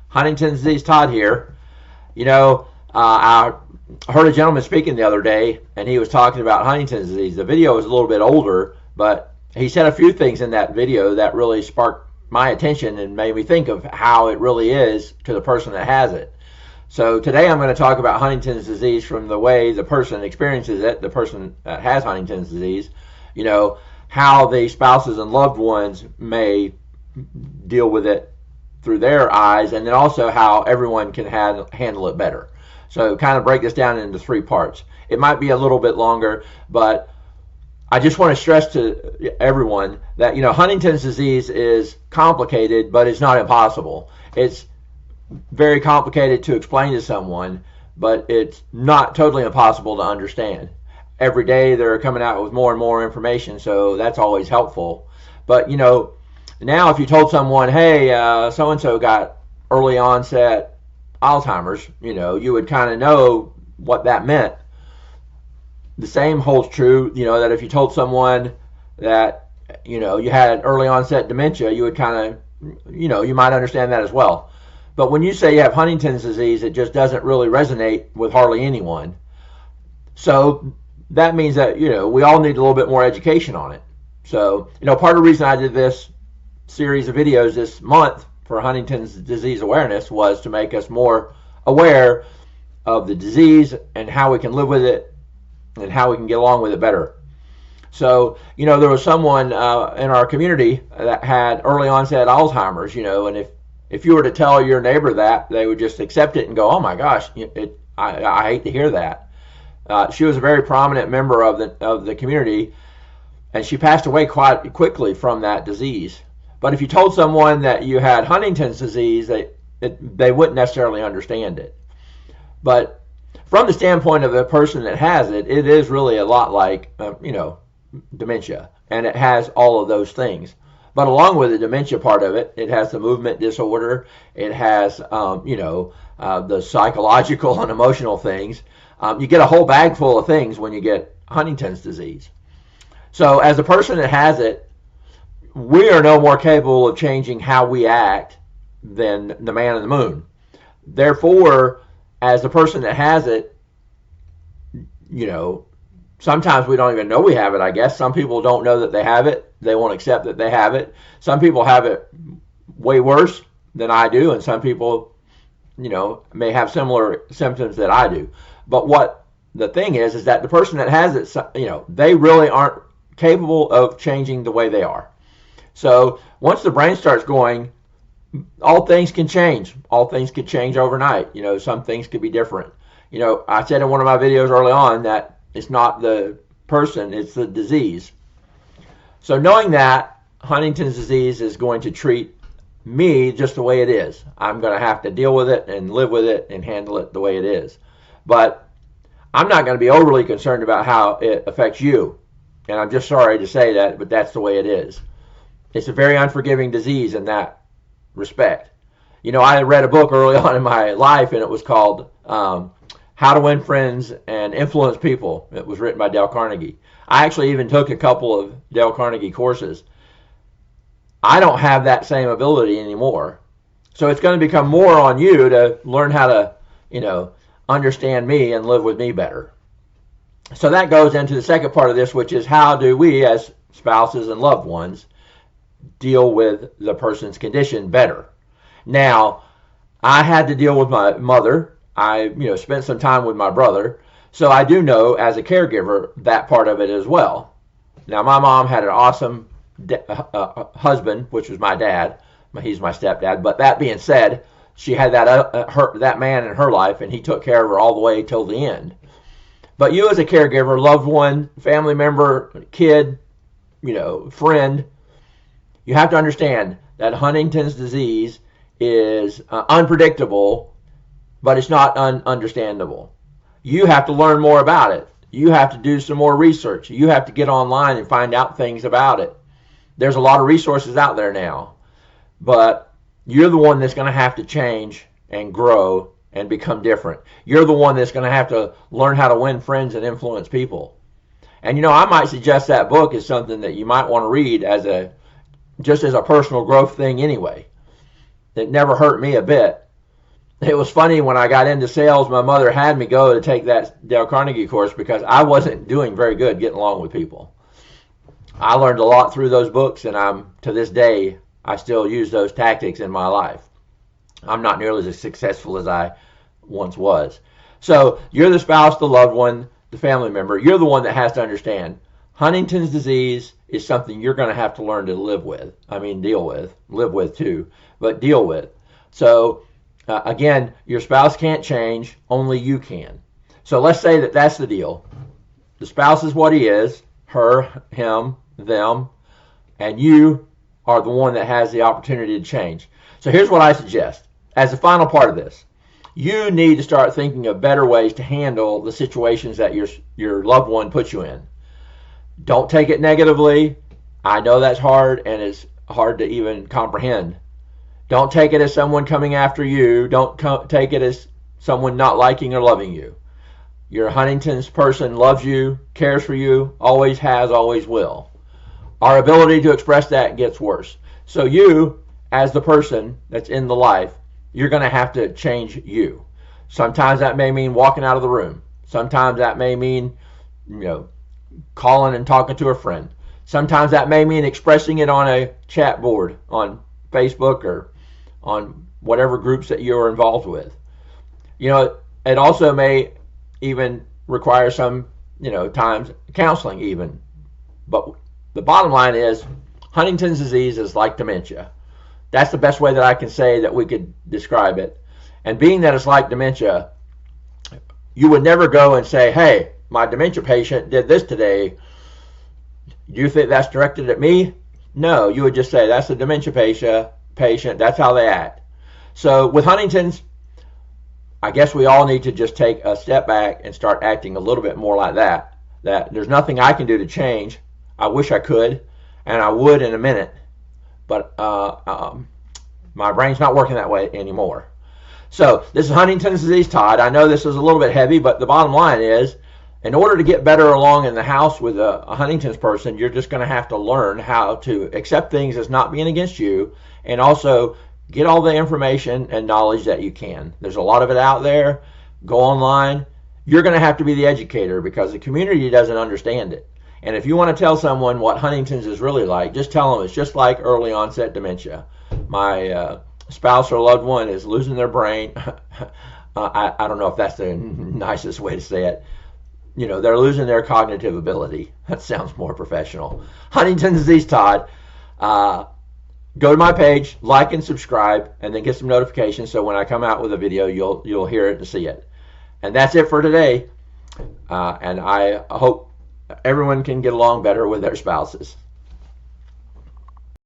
Huntington's disease, Todd here. I heard a gentleman speaking the other day, and he was talking about Huntington's disease. The video was a little bit older, but he said a few things in that video that really sparked my attention and made me think of how it really is to the person that has it. So today I'm going to talk about Huntington's disease from the way the person experiences it, the person that has Huntington's disease, how the spouses and loved ones may deal with it through their eyes, and then also how everyone can handle it better. So kind of break this down into three parts. It might be a little bit longer, but I just want to stress to everyone that Huntington's disease is complicated, but it's not impossible. It's very complicated to explain to someone, but it's not totally impossible to understand. Every day they're coming out with more and more information, so that's always helpful. But now if you told someone, hey, so-and-so got early onset Alzheimer's, you would kind of know what that meant. The same holds true, that if you told someone that, you had early onset dementia, you would kind of, you might understand that as well. But when you say you have Huntington's disease, it just doesn't really resonate with hardly anyone. So that means that, we all need a little bit more education on it. So, part of the reason I did this series of videos this month for Huntington's disease awareness was to make us more aware of the disease and how we can live with it and how we can get along with it better. So, there was someone in our community that had early onset Alzheimer's, and if you were to tell your neighbor that, they would just accept it and go, oh my gosh, I hate to hear that. She was a very prominent member of the community, and she passed away quite quickly from that disease. But if you told someone that you had Huntington's disease, they wouldn't necessarily understand it. But from the standpoint of the person that has it, it is really a lot like, dementia. And it has all of those things. But along with the dementia part of it, it has the movement disorder. It has, the psychological and emotional things. You get a whole bag full of things when you get Huntington's disease. So as a person that has it, we are no more capable of changing how we act than the man in the moon. Therefore, as the person that has it, sometimes we don't even know we have it, I guess. Some people don't know that they have it. They won't accept that they have it. Some people have it way worse than I do, and some people, may have similar symptoms that I do. But what the thing is that the person that has it, they really aren't capable of changing the way they are. So once the brain starts going, all things can change. All things could change overnight. Some things could be different. I said in one of my videos early on that it's not the person, it's the disease. So knowing that Huntington's disease is going to treat me just the way it is. I'm going to have to deal with it and live with it and handle it the way it is. But I'm not going to be overly concerned about how it affects you. And I'm just sorry to say that, but that's the way it is. It's a very unforgiving disease in that respect. I read a book early on in my life, and it was called How to Win Friends and Influence People. It was written by Dale Carnegie. I actually even took a couple of Dale Carnegie courses. I don't have that same ability anymore. So it's going to become more on you to learn how to, understand me and live with me better. So that goes into the second part of this, which is how do we as spouses and loved ones deal with the person's condition better. Now, I had to deal with my mother. I, spent some time with my brother. So I do know as a caregiver that part of it as well. Now, my mom had an awesome husband, which was my dad. He's my stepdad. But that being said, she had that man in her life, and he took care of her all the way till the end. But you as a caregiver, loved one, family member, kid, friend, you have to understand that Huntington's disease is unpredictable, but it's not understandable. You have to learn more about it. You have to do some more research. You have to get online and find out things about it. There's a lot of resources out there now, but you're the one that's going to have to change and grow and become different. You're the one that's going to have to learn how to win friends and influence people. And I might suggest that book is something that you might want to read just as a personal growth thing anyway. It never hurt me a bit. it was funny when I got into sales, my mother had me go to take that Dale Carnegie course because I wasn't doing very good getting along with people. I learned a lot through those books, and to this day, I still use those tactics in my life. I'm not nearly as successful as I once was. So you're the spouse, the loved one, the family member. You're the one that has to understand Huntington's disease is something you're going to have to learn to live with. I mean, deal with. Live with too, but deal with. So again, your spouse can't change, only you can. So let's say that that's the deal. The spouse is what he is, her, him, them, and you are the one that has the opportunity to change. So here's what I suggest. As the final part of this, you need to start thinking of better ways to handle the situations that your loved one puts you in. Don't take it negatively. I know that's hard, and it's hard to even comprehend. Don't take it as someone coming after you. Don't take it as someone not liking or loving you. Your Huntington's person loves you, cares for you, always has, always will. Our ability to express that gets worse. So you, as the person that's in the life, you're going to have to change you. Sometimes that may mean walking out of the room. Sometimes that may mean, calling and talking to a friend. Sometimes that may mean expressing it on a chat board on Facebook or on whatever groups that you're involved with. It also may even require some, times counseling even. But the bottom line is Huntington's disease is like dementia. That's the best way that I can say that we could describe it. And being that it's like dementia, you would never go and say, hey, my dementia patient did this today. Do you think that's directed at me? No, you would just say that's a dementia patient. That's how they act. So with Huntington's, I guess we all need to just take a step back and start acting a little bit more like that. That there's nothing I can do to change. I wish I could, and I would in a minute. But my brain's not working that way anymore. So this is Huntington's disease, Todd. I know this is a little bit heavy, but the bottom line is, in order to get better along in the house with a Huntington's person, you're just going to have to learn how to accept things as not being against you, and also get all the information and knowledge that you can. There's a lot of it out there. Go online. You're going to have to be the educator because the community doesn't understand it. And if you want to tell someone what Huntington's is really like, just tell them it's just like early onset dementia. My spouse or loved one is losing their brain. I don't know if that's the nicest way to say it. They're losing their cognitive ability. That sounds more professional. Huntington's disease, Todd. Go to my page, like and subscribe, and then get some notifications so when I come out with a video, you'll hear it and see it. And that's it for today. And I hope everyone can get along better with their spouses.